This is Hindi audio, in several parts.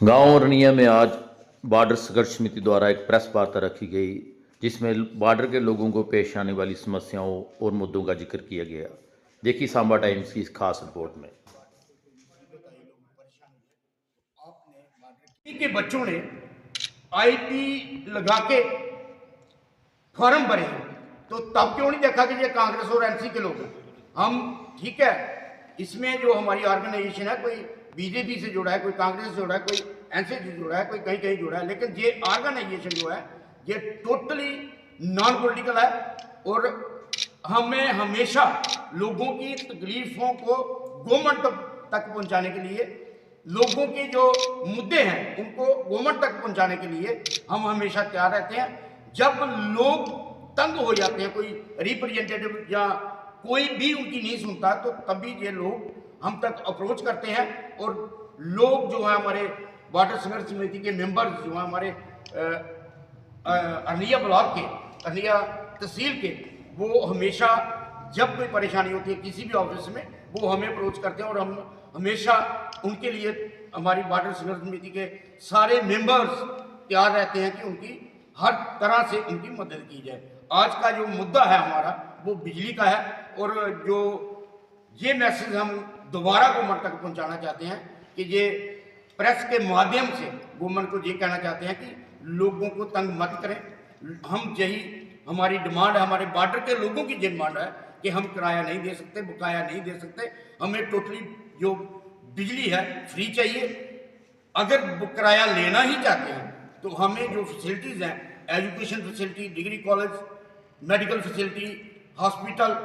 गांव रनिया में आज बॉर्डर संघर्ष समिति द्वारा एक प्रेस वार्ता रखी गई, जिसमें बॉर्डर के लोगों को पेश आने वाली समस्याओं और मुद्दों का जिक्र किया गया। देखिए सांबा टाइम्स की इस खास रिपोर्ट में। के बच्चों ने आईपी लगा के फॉर्म भरे हैं, तो तब क्यों नहीं देखा कि ये कांग्रेस और एनसी के लोग हैं। हम ठीक है, इसमें जो हमारी ऑर्गेनाइजेशन है, कोई बीजेपी से जुड़ा है, कोई कांग्रेस से जुड़ा है, कोई एनसी से जुड़ा है, कोई कहीं कहीं जुड़ा है, लेकिन ये ऑर्गेनाइजेशन जो है ये टोटली नॉन पॉलिटिकल है। और हमें हमेशा लोगों की तकलीफों को गवर्नमेंट तक पहुंचाने के लिए, लोगों के जो मुद्दे हैं उनको गवर्नमेंट तक पहुंचाने के लिए हम हमेशा तैयार रहते हैं। जब लोग तंग हो जाते हैं, कोई रिप्रेजेंटेटिव या कोई भी उनकी नहीं सुनता, तो तभी ये लोग हम तक अप्रोच करते हैं। और लोग जो है हमारे बॉर्डर संघर्ष समिति के मेंबर्स जो हैं हमारे अरनिया ब्लॉक के, अरनिया तहसील के, वो हमेशा जब कोई परेशानी होती है किसी भी ऑफिस में, वो हमें अप्रोच करते हैं और हम हमेशा उनके लिए, हमारी बॉर्डर संघर्ष समिति के सारे मेंबर्स तैयार रहते हैं कि उनकी हर तरह से उनकी मदद की जाए। आज का जो मुद्दा है हमारा वो बिजली का है, और जो ये मैसेज हम दोबारा गवर्नमेंट तक पहुंचाना चाहते हैं कि ये प्रेस के माध्यम से गवर्नमेंट को ये कहना चाहते हैं कि लोगों को तंग मत करें। हम यही हमारी डिमांड है, हमारे बॉर्डर के लोगों की ये डिमांड है कि हम किराया नहीं दे सकते, बकाया नहीं दे सकते। हमें टोटली जो बिजली है फ्री चाहिए। अगर किराया लेना ही चाहते हैं तो हमें जो फैसिलिटीज़ हैं, education facility, degree college, medical facility, hospital,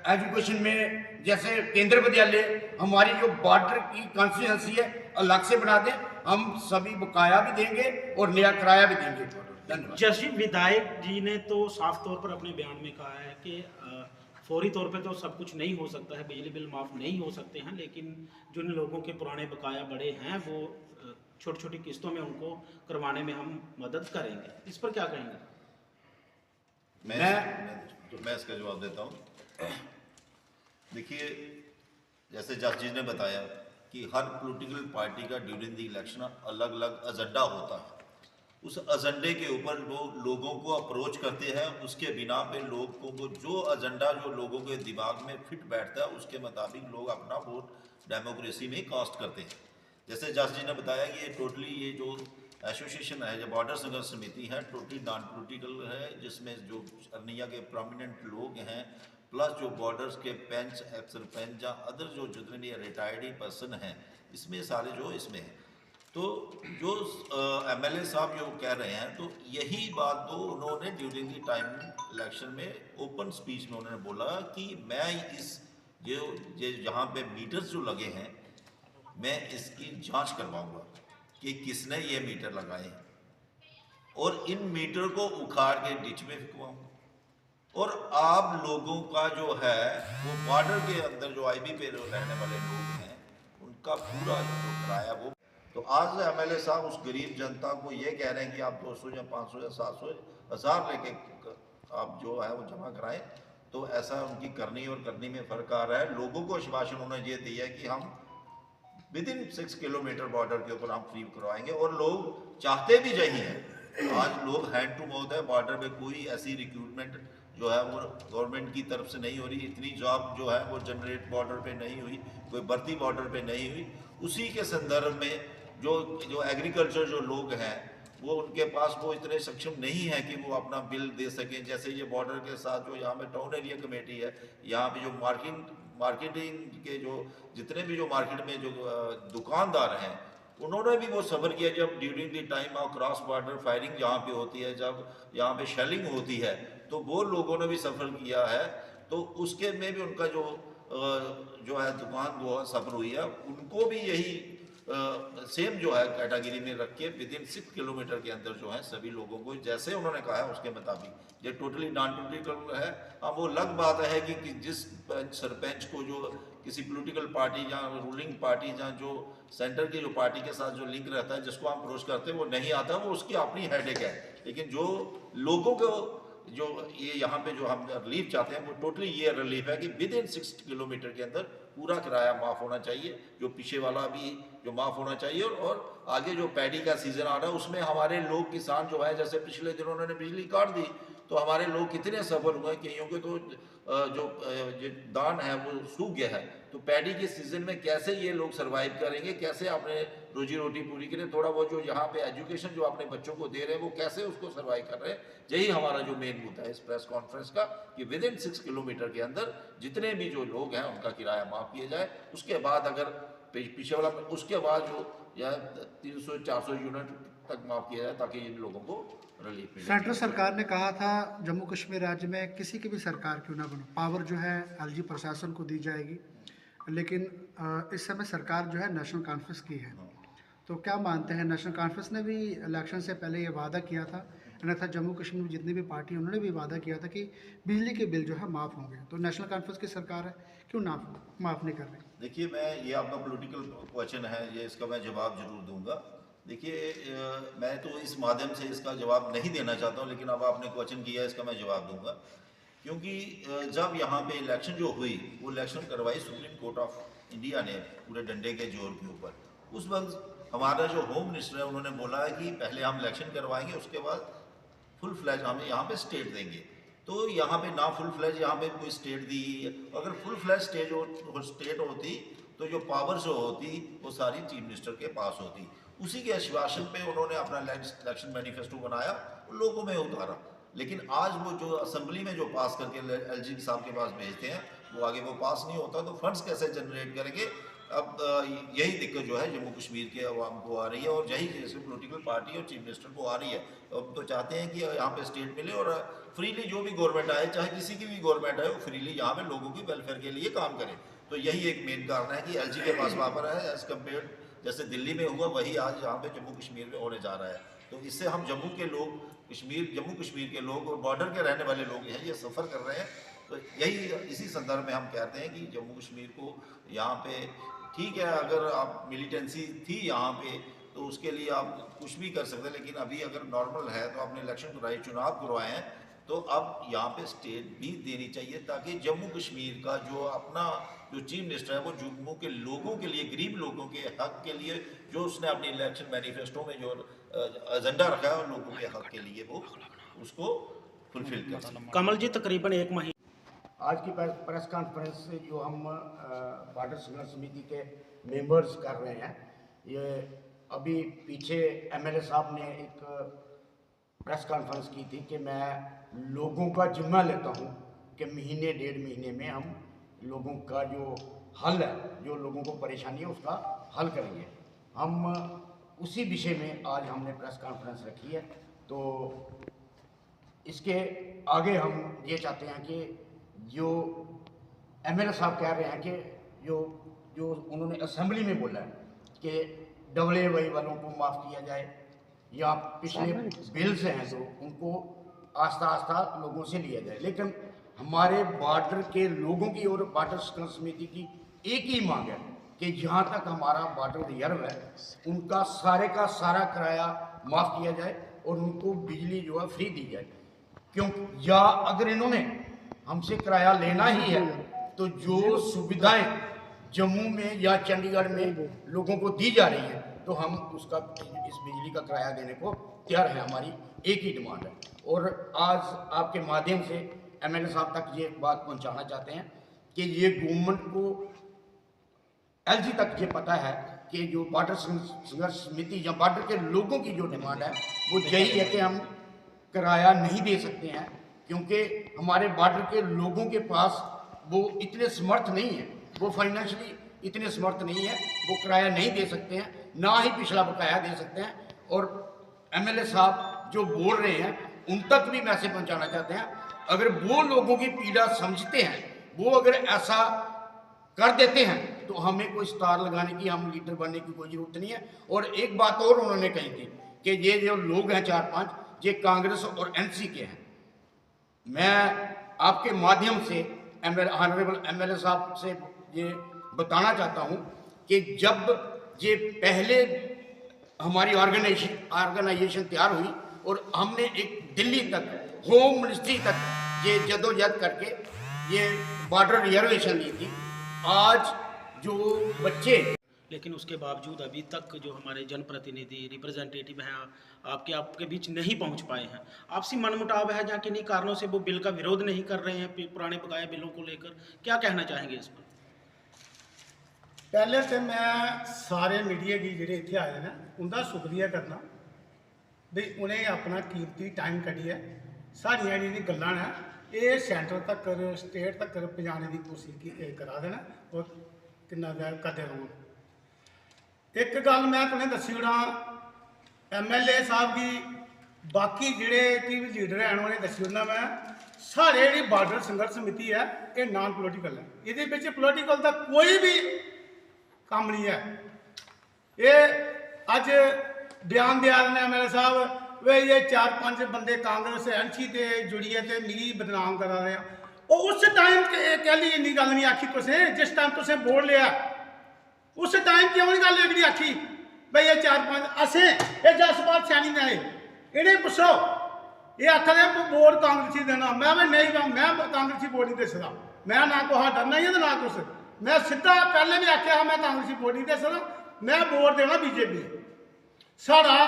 education में जैसे केंद्रीय विद्यालय, हमारी जो बॉर्डर की कॉन्स्टिट्यूंसी है अलग से बना दें। हम सभी बकाया भी देंगे और नया किराया भी देंगे। धन्यवाद। जैसे विधायक जी ने तो साफ तौर पर अपने बयान में कहा है कि फौरी तौर पे तो सब कुछ नहीं हो सकता है, बिजली बिल माफ़ नहीं हो सकते हैं, लेकिन जिन लोगों के पुराने बकाया बड़े हैं वो छोटी छोटी किस्तों में उनको करवाने में हम मदद करेंगे। इस पर क्या कहेंगे? मैं इसका जवाब देता हूँ। देखिए, जैसे जज जी ने बताया कि हर पॉलिटिकल पार्टी का ड्यूरिंग द इलेक्शन अलग अलग एजेंडा होता है। उस एजेंडे के ऊपर वो लोगों को अप्रोच करते हैं, उसके बिना पे लोगों को जो एजेंडा जो लोगों के दिमाग में फिट बैठता है उसके मुताबिक लोग अपना वोट डेमोक्रेसी में कास्ट करते हैं। जैसे जज जी ने बताया कि ये टोटली ये जो एसोसिएशन है, जो बॉर्डर संघर्ष समिति है, टोटली नॉन पॉलिटिकल है, जिसमें जो अरनिया के प्रोमिनेंट लोग हैं प्लस जो बॉर्डर्स के पेंच, एक्स सरपंच या अदर जो जितने भी रिटायर्ड पर्सन हैं, इसमें सारे जो इसमें हैं। तो जो एमएलए साहब जो कह रहे हैं, तो यही बात तो उन्होंने ड्यूरिंग द टाइम इलेक्शन में ओपन स्पीच में उन्होंने बोला कि मैं इस जो जहाँ पे मीटर्स जो लगे हैं, मैं इसकी जांच करवाऊंगा कि किसने ये मीटर लगाए हैं और इन मीटर को उखाड़ के डिच में फेंकवाऊंगा। और आप लोगों का जो है वो बॉर्डर के अंदर जो आईबी पे रहने वाले लोग हैं, उनका पूरा जो किराया वो, तो आज एमएलए साहब उस गरीब जनता को ये कह रहे हैं कि आप 200 या 500 या 700 1000 लेके आप जो है वो जमा कराएं। तो ऐसा उनकी करनी और करनी में फ़र्क आ रहा है। लोगों को आश्वासन उन्होंने ये दिया है कि हम विद इन 6 किलोमीटर बॉर्डर के ऊपर हम फ्री करवाएंगे, और लोग चाहते भी यही हैं। आज लोग हैंड टू माउथ है, बॉर्डर पे कोई ऐसी रिक्रूटमेंट जो है वो गवर्नमेंट की तरफ से नहीं हो रही, इतनी जॉब जो है वो जनरेट बॉर्डर पे नहीं हुई, कोई भर्ती बॉर्डर पे नहीं हुई। उसी के संदर्भ में जो एग्रीकल्चर जो लोग हैं वो उनके पास वो इतने सक्षम नहीं है कि वो अपना बिल दे सकें। जैसे ये बॉर्डर के साथ जो यहाँ पे टाउन एरिया कमेटी है, यहाँ पे जो मार्केटिंग के जो जितने भी जो मार्केट में जो दुकानदार हैं, उन्होंने भी वो सफ़र किया जब during the time of cross border firing जहाँ पे होती है, जब यहाँ पे शेलिंग होती है, तो वो लोगों ने भी सफ़र किया है। तो उसके में भी उनका जो है दुकान वो सफ़र हुई है, उनको भी यही सेम जो है कैटेगरी में रख के विद इन 6 किलोमीटर के अंदर जो है सभी लोगों को जैसे उन्होंने कहा है उसके मुताबिक ये टोटली नॉन पॉलिटिकल है। अब वो अलग बात है कि जिस सरपंच को जो किसी पॉलिटिकल पार्टी या रूलिंग पार्टी या जो सेंटर की जो पार्टी के साथ जो लिंक रहता है, जिसको हम अप्रोच करते हैं वो नहीं आता, वो उसकी अपनी हेडेक है। लेकिन जो लोगों को जो ये यहाँ पे जो हम रिलीफ चाहते हैं वो टोटली ये रिलीफ है कि विद इन 6 किलोमीटर के अंदर पूरा किराया माफ़ होना चाहिए, जो पीछे वाला भी जो माफ़ होना चाहिए। और आगे जो पैडी का सीज़न आ रहा है उसमें हमारे लोग किसान जो है, जैसे पिछले दिनों उन्होंने बिजली काट दी तो हमारे लोग कितने सफ़र हुए, कईयों के तो जो दान है वो सूख गया है। तो पैडी के सीज़न में कैसे ये लोग सर्वाइव करेंगे, कैसे अपने रोजी रोटी पूरी करें, थोड़ा बहुत जो यहाँ पे एजुकेशन जो अपने बच्चों को दे रहे हैं वो कैसे उसको सर्वाइव कर रहे हैं। यही हमारा जो मेन मुद्दा है इस प्रेस कॉन्फ्रेंस का, कि विद इन 6 किलोमीटर के अंदर जितने भी जो लोग हैं उनका किराया माफ़ किया जाए। उसके बाद अगर पीछे वाला, उसके बाद जो या 300-400 यूनिट तक माफ़ किया जाए ताकि इन लोगों को रिलीफ मिले। सेंट्रल सरकार ने कहा था जम्मू कश्मीर राज्य में किसी की भी सरकार क्यों ना बनो, पावर जो है एलजी प्रशासन को दी जाएगी, लेकिन इस समय सरकार जो है नेशनल कॉन्फ्रेंस की है। तो क्या मानते हैं, नेशनल कॉन्फ्रेंस ने भी इलेक्शन से पहले ये वादा किया था, अन्यथा जम्मू कश्मीर में जितनी भी पार्टी है उन्होंने भी वादा किया था कि बिजली के बिल जो है माफ़ होंगे, तो नेशनल कॉन्फ्रेंस की सरकार है क्यों ना माफ़ नहीं कर रही? देखिए, मैं ये आपका पॉलिटिकल क्वेश्चन है, ये इसका मैं जवाब जरूर दूंगा। देखिए, मैं तो इस माध्यम से इसका जवाब नहीं देना चाहता हूँ, लेकिन अब आपने क्वेश्चन किया इसका मैं जवाब दूंगा। क्योंकि जब यहाँ पे इलेक्शन जो हुई वो इलेक्शन करवाई सुप्रीम कोर्ट ऑफ इंडिया ने पूरे डंडे के जोर के ऊपर। उस वक्त हमारा जो होम मिनिस्टर है उन्होंने बोला है कि पहले हम इलेक्शन करवाएंगे, उसके बाद फुल फ्लैज हमें यहाँ पे स्टेट देंगे। तो यहाँ पे ना फुल फ्लैज यहाँ पे कोई स्टेट दी, अगर फुल फ्लैज स्टेट होती तो जो पावर जो होती वो सारी चीफ मिनिस्टर के पास होती। उसी के आश्वासन पे उन्होंने अपना इलेक्शन मैनिफेस्टो बनाया, लोगों में उतारा। लेकिन आज वो जो असेंबली में जो पास करके एलजी साहब के पास भेजते हैं वो आगे वो पास नहीं होता, तो फंड्स कैसे जनरेट करेंगे? अब यही दिक्कत जो है जम्मू कश्मीर के अवाम को आ रही है, और यही जैसे पॉलिटिकल पार्टी और चीफ मिनिस्टर को आ रही है। अब तो चाहते हैं कि यहाँ पे स्टेट मिले और फ्रीली जो भी गवर्नमेंट आए, चाहे किसी की भी गवर्नमेंट आए, वो फ्रीली यहाँ पे लोगों की वेलफेयर के लिए काम करे। तो यही एक मेन कारण है कि एलजी के पास पावर है, एज कम्पेयर जैसे दिल्ली में हुआ वही आज यहाँ पे जम्मू कश्मीर में होने जा रहा है। तो इससे हम जम्मू के लोग, जम्मू कश्मीर के लोग और बॉर्डर के रहने वाले लोग हैं, ये सफ़र कर रहे हैं। तो यही इसी संदर्भ में हम कहते हैं कि जम्मू कश्मीर को यहाँ पे ठीक है, अगर आप मिलिटेंसी थी यहाँ पे तो उसके लिए आप कुछ भी कर सकते हैं, लेकिन अभी अगर नॉर्मल है तो आपने इलेक्शन कराए, चुनाव करवाए हैं, तो अब यहाँ पे स्टेट भी देनी चाहिए ताकि जम्मू कश्मीर का जो अपना जो चीफ मिनिस्टर है वो जम्मू के लोगों के लिए, गरीब लोगों के हक के लिए जो उसने अपनी इलेक्शन मैनिफेस्टो में जो एजेंडा रखा है लोगों के हक के लिए वो उसको फुलफिल कर सके। कमल जी, तकरीबन 1 महीने आज की प्रेस कॉन्फ्रेंस से जो हम बॉर्डर संघर्ष समिति के मेंबर्स कर रहे हैं, ये अभी पीछे एमएलए साहब ने एक प्रेस कॉन्फ्रेंस की थी कि मैं लोगों का जिम्मा लेता हूं कि महीने 1.5 महीने में हम लोगों का जो हल है, जो लोगों को परेशानी है उसका हल करेंगे। हम उसी विषय में आज हमने प्रेस कॉन्फ्रेंस रखी है। तो इसके आगे हम ये चाहते हैं कि जो एमएलए साहब कह रहे हैं कि जो उन्होंने असेंबली में बोला है कि AA वालों को माफ़ किया जाए या पिछले बिल्स हैं तो उनको आस्ता आस्ता लोगों से लिया जाए, लेकिन हमारे बॉर्डर के लोगों की और बॉर्डर संघर्ष समिति की एक ही मांग है कि जहाँ तक हमारा बॉर्डर रिजर्व है उनका सारे का सारा किराया माफ़ किया जाए और उनको बिजली जो है फ्री दी जाए। क्यों, या अगर इन्होंने हमसे किराया लेना ही है तो जो सुविधाएं जम्मू में या चंडीगढ़ में लोगों को दी जा रही है तो हम उसका इस बिजली का किराया देने को तैयार है। हमारी एक ही डिमांड है। और आज आपके माध्यम से एमएलए साहब तक ये बात पहुंचाना चाहते हैं कि ये गवर्नमेंट को, एलजी तक ये पता है कि जो बॉर्डर संघर्ष समिति या बॉर्डर के लोगों की जो डिमांड है वो यही है कि हम किराया नहीं दे सकते हैं, क्योंकि हमारे बॉर्डर के लोगों के पास वो इतने समर्थ नहीं है, वो फाइनेंशियली इतने समर्थ नहीं है, वो किराया नहीं दे सकते हैं, ना ही पिछला बकाया दे सकते हैं। और एमएलए साहब जो बोल रहे हैं उन तक भी मैसेज पहुंचाना चाहते हैं, अगर वो लोगों की पीड़ा समझते हैं, वो अगर ऐसा कर देते हैं तो हमें कोई स्टार लगाने की, हम लीडर बनने की कोई ज़रूरत नहीं है। और एक बात और उन्होंने कही थी कि ये जो लोग हैं 4-5, ये कांग्रेस और एनसी के हैं। मैं आपके माध्यम से ऑनरेबल एमएलए साहब से ये बताना चाहता हूँ कि जब ये पहले हमारी ऑर्गेनाइजेशन तैयार हुई और हमने एक दिल्ली तक होम मिनिस्ट्री तक ये जद्दोजहद करके ये बॉर्डर रिजर्वेशन ली थी। आज जो बच्चे, लेकिन उसके बावजूद अभी तक जो हमारे जनप्रतिनिधि रिप्रेजेंटेटिव हैं आपके बीच नहीं पहुंच पाए हैं। आपसी मनमुटाव है या किन्हीं कारणों से वो बिल का विरोध नहीं कर रहे हैं पुराने बकाया बिलों को लेकर, क्या कहना चाहेंगे इस पर? पहले तो मैं सारे मीडिया की जेह्ड़े इत्थे आए हैं उनका शुक्रिया करना भी उन्हें अपना कीमती टाइम कड्ढियै सारियां जेह्ड़ियां गल्लां न ये सेंटर तक स्टेट तक पजाने की कोशिश करा देना और किन्ना करदे रौह्न। एक गल मैं तुसें दस्सी ओड़ां, MLA साहब की बाकी जेह्ड़े की लीडर हैन उ'नें दस्सी ओड़ना मैं, साढ़े जेह्ड़ी बॉर्डर संघर्ष समिति है ये नॉन पोलिटिकल है, एह्दे बिच पोलिटिकल दा कोई भी कम्म नहीं है। ये अज बयान देआ रहे MLA साहब वे ये 4-5 बंदे कांग्रेस NC ते जुड़िए ते मिगी बदनाम करा रहे हैं। और उस टाइम कैली इन्नी गल नहीं आखी तुसें, जिस टाइम तुसें बोर्ड लिया उस टाइम क्यों नहीं गल एह्कड़ी आखी भाई ये 4-5 असें ये जसपाल सैनी ने इन्हें पुच्छो ये आखा दे बोर्ड कांग्रेसी देना। मैं नहीं, मैं कांग्रेसी बोर्ड नहीं दे सकदा, मैं ना कुछ डरना ही है ना कुछ, मैं सीधा पहले भी आख्या मैं कांग्रेसी बोर्ड नहीं दे सकदा, मैं बोर्ड देना BJP। साढ़ा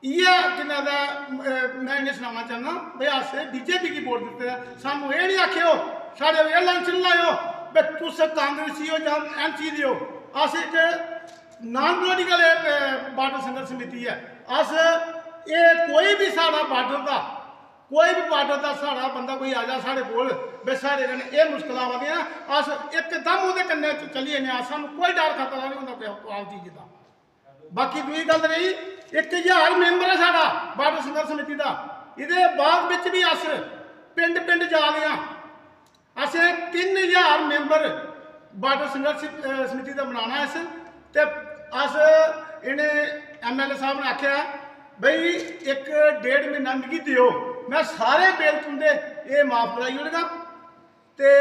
इ'यै किन्ना दा मैं इन्हें सनाना चाहना भाई अस BJP की वोट दित्ते दा, सानू ये नहीं आखेओ साढ़े एयर लाइन लाओ भाई तुस कांग्रेसी हो जां NC दे हो। अस एक नॉन पोलिटिकल बॉर्डर संघर्ष समिति है। अस ये कोई भी साढ़ा बॉर्डर का कोई भी बॉर्डर का साढ़ा बंदा कोई आ जा साढ़े कोल भाई साढ़े कन्नै ये मुश्किल आवा दियां, अस एकदम उहदे कन्नै चली जन्ने, सानू कोई डर खतरा नहीं होंदा कोई चीज़ का। बाकी दूई गल रही 1000 मैंबर है साढ़ा बॉर्डर संघर्ष समिति का, ये बाद विच भी अस पिंड पिंड जा रहे हैं। असें 3000 मैंबर बॉर्डर संघर्ष समिति का बनाना इस ते अस इन्हें MLA साहब ने आख्या भाई 1-1.5 महीना मिगी दिओ, मैं सारे बिल तुंदे ये माफ कराई ओड़गा ते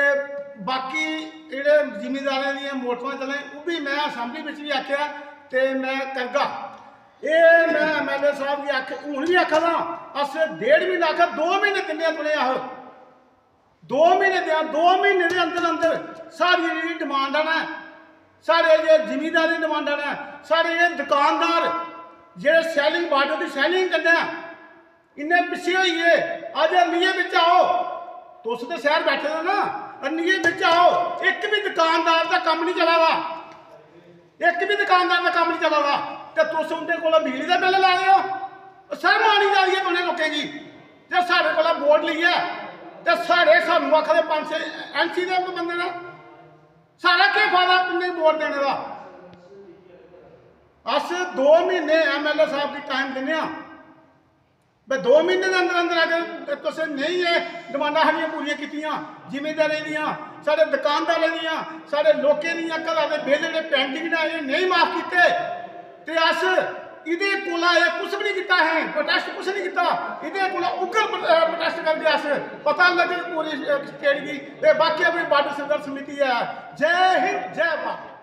बाकी जेह्ड़े जिमीदारें दियां मोटरां चलें वो भी मैं असैंबली बिच भी आख्या ते मैं करगा। ये मैं MLA साहब की आख हूँ भी आखा दा अस 1.5 महीना आखा 2 महीने दिन्ने तुने आहो 2 महीने दें, 2 महीने के अंदर अंदर सारी जी डिमांडा ने साढ़े ये जिमीदारी डिमांडा ने साढ़े ये दुकानदार जेह्ड़े सैलिंग बॉर्डर की सैलिंग करने इन्ने पिछे होइए अज अनिए बिच आओ, तुस तो शहर बैठे हो ना, अनिए बिच आओ, एक भी दुकानदार का कम नहीं चला दा, एक भी दुकानदार का कम नहीं चला दा ते तुस उंदे कोलों बिजली का बिल ला रहे हो। शर्म आनी चाहिए तुसें लोकें की जे साढ़े कोला वोट लेइयै ते साढ़े सानू आखदे 5 NC दे बंदे ने सारा केह् फायदा तुंदे वोट देने का। अस 2 महीने MLA साहब की टाइम दिन्ने भाई 2 महीने के अंदर अंदर अगर तुसें नहीं है डिमांडां साढ़ियां पूरियां कीतियां जिमीदारें दियां साढ़े दुकानदारें दियां साढ़े लोकें दियां घरा दे बिल जेह्ड़े पेंडिंग ने ये नहीं माफ कीते ते अस इहदे कोला कुछ भी नहीं कीता है, प्रोटेस्ट कुछ नहीं कीता, इहदे कोला उग्र प्रोटेस्ट करके अस पता लगे पूरी स्टेट की बाकी अपनी बॉर्डर संघर्ष समिति है। जय हिंद जय भारत।